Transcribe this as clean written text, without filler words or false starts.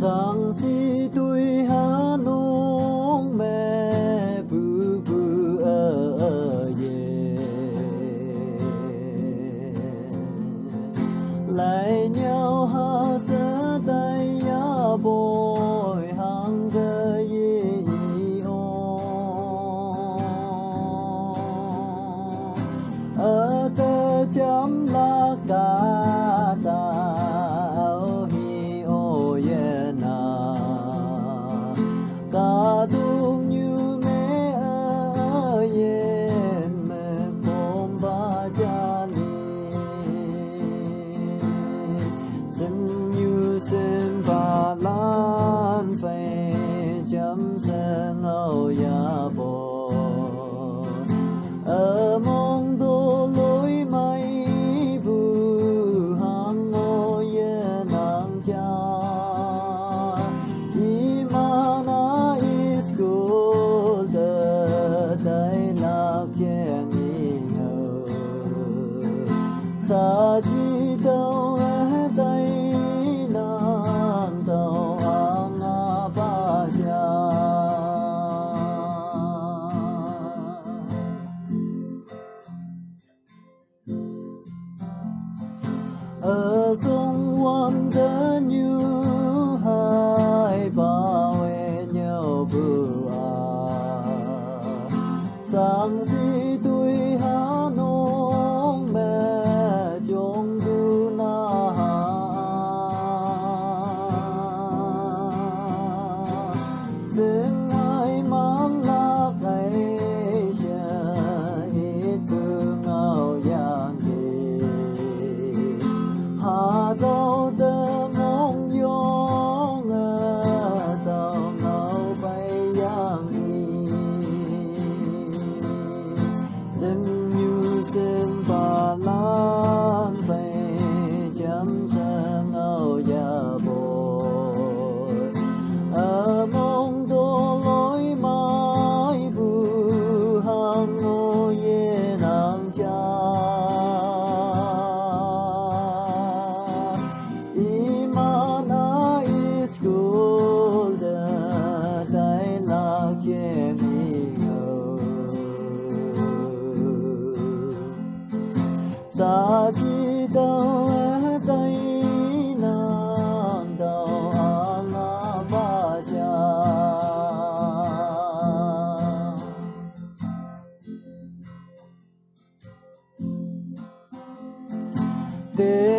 Sang si tuổi hà nông mẹ bù bù ye lại nhau ha sa tay ya boy hang ge yi o ở tơ chấm la ca ta hi o ye na ca dung như mẹ yên mẹ bom ba cha li sim như sim ba lan phê chấm se ngâu ya bo ở mong đô lối mây bu hang ngô ye nang cha imana iskul de dai lạc chen ni ho sa chi đâu dai nang đâu ang ba cha ở xung quanh đất như hai bao nhau bữa sáng gì tuổi hà nông mẹ trong du na xin ai mang lạc ấy sẽ ít thương ao giang đi hà đâu đơ mong yong đâu ngâu bay giang đi sim như sim ba lan bay chấm sa ngâu ya bồi ở mong đô lối mãi bu hang ngô ye nang cha imana iskul de dai lạc chen ni ho sa chi đâu dai nang đâu ang ba cha te